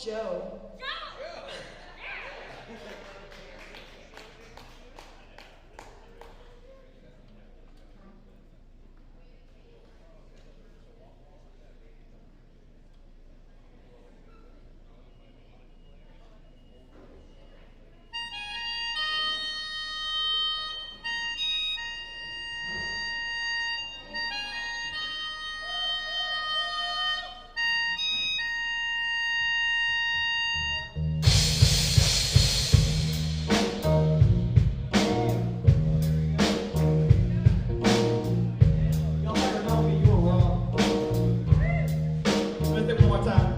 Joe. Y'all never know me, you were wrong. Let's do it one more time.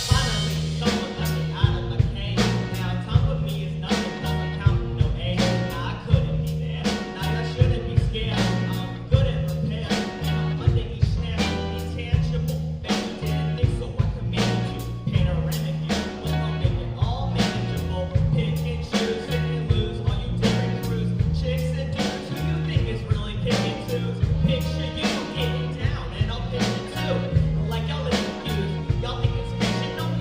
Finally, someone let me out of the cave. Now time for me is nothing 'cause I'm counting no A. Now I couldn't be there. Now y'all shouldn't be scared. I'm good at repair. And I'm under each snare. Intangible. Bet you didn't think so. I command you. Panoramic view. We're gonna make it all manageable. Pick and choose, pick and lose. All you daring crews. Chicks and dudes who you think is really picking twos. Picture you getting down and I'll pick it too. Like y'all are confused. Y'all think it's fictional?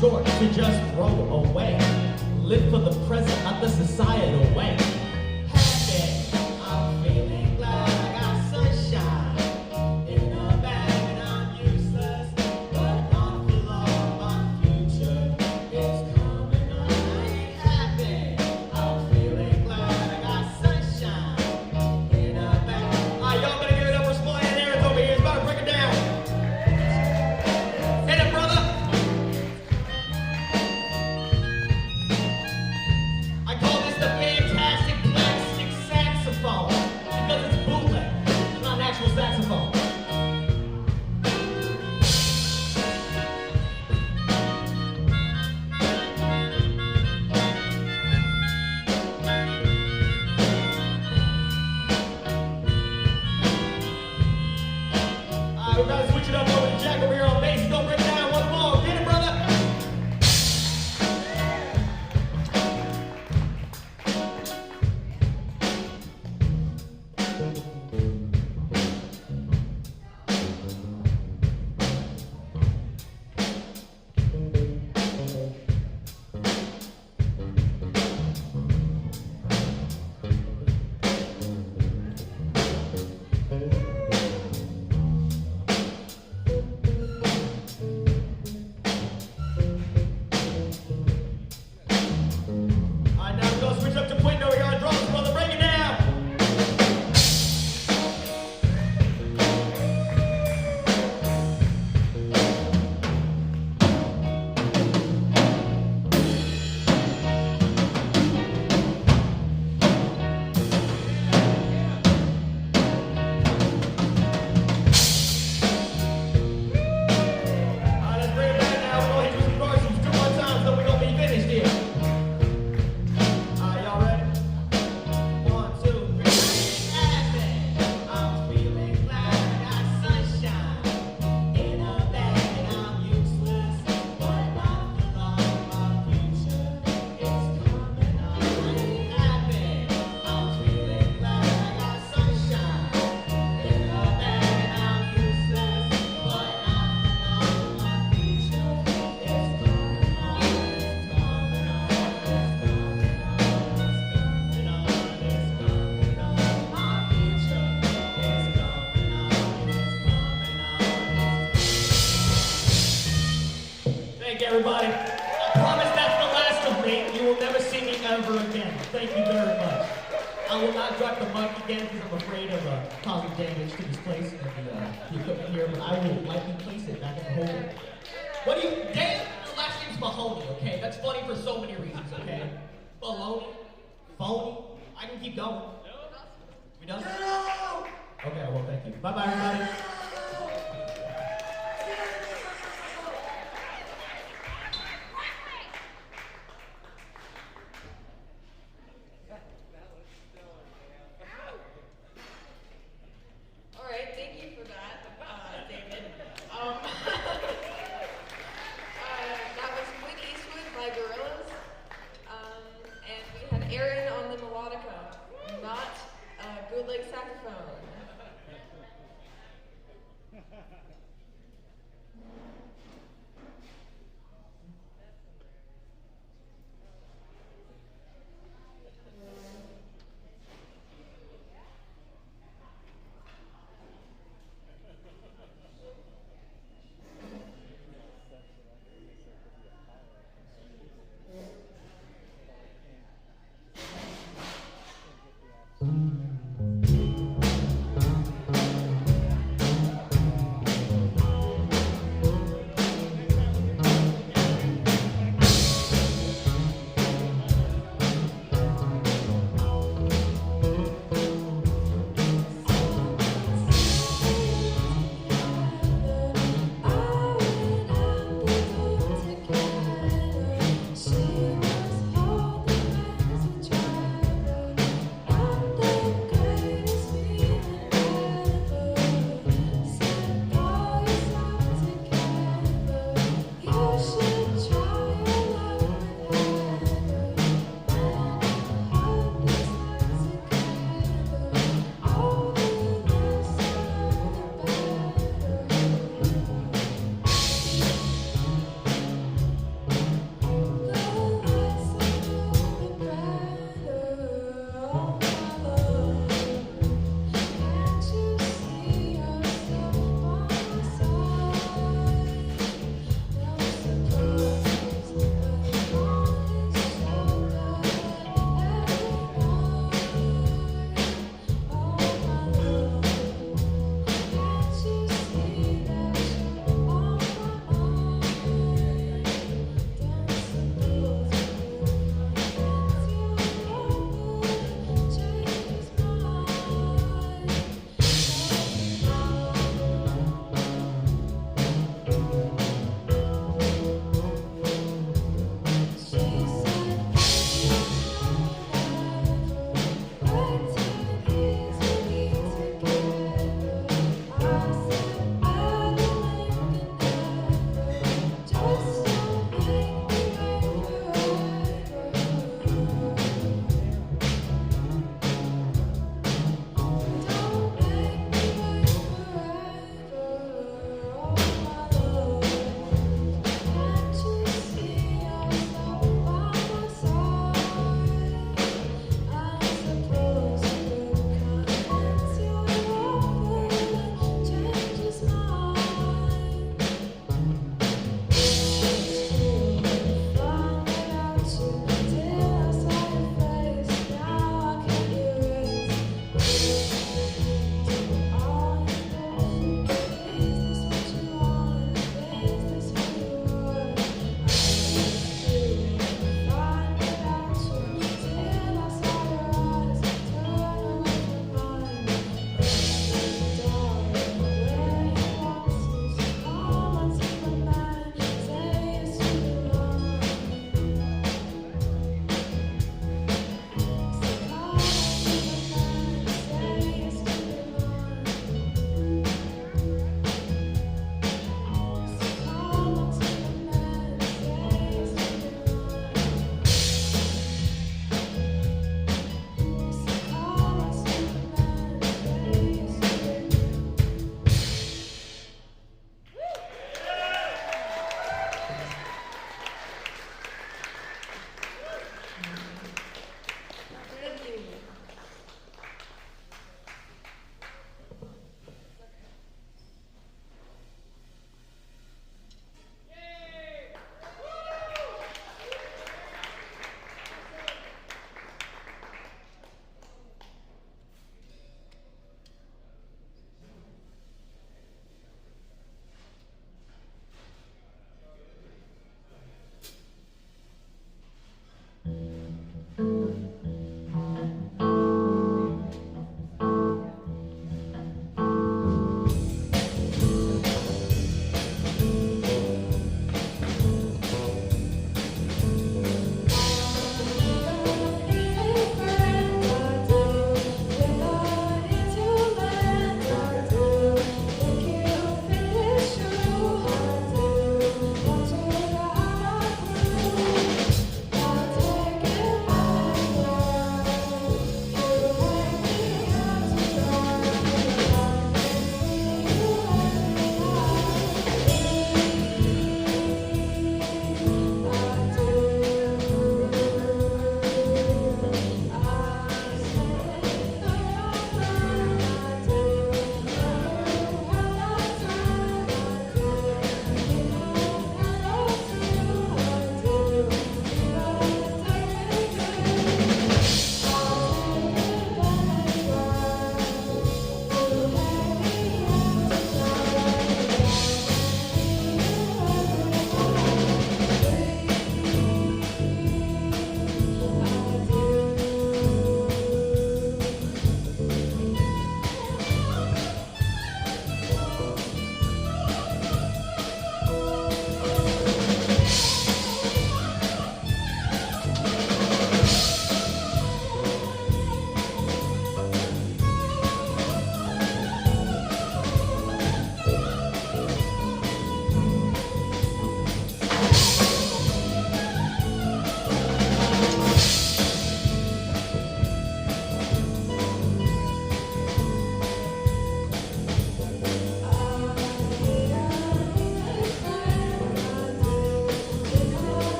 Short to just throw away. Live for the present, not the societal way. Happy, I'm feeling glad I got sunshine in a bag and I'm useless, but not for long. My future is coming on. I ain't happy, I'm feeling glad I got sunshine in a bag. Alright, y'all better give it up for Small Hand Aaron's over here. He's about to break it down. Hit it, brother. I call this the fantastic everybody. I promise that's the last of me. You will never see me ever again. Thank you very much. I will not drop the mic again because I'm afraid of causing damage to this place and the equipment here, but I will likely place it back in the holder. What do you, Dan, your last name's Mahoney, okay? That's funny for so many reasons, okay? Baloney, phony, I can keep going. We done? No! Okay, well, thank you. Bye-bye, everybody. All right, thank you for that, David. That was Clint Eastwood by Gorillaz, and we had Aaron on the melodica, not bootleg saxophone.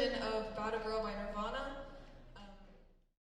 version of About a Girl by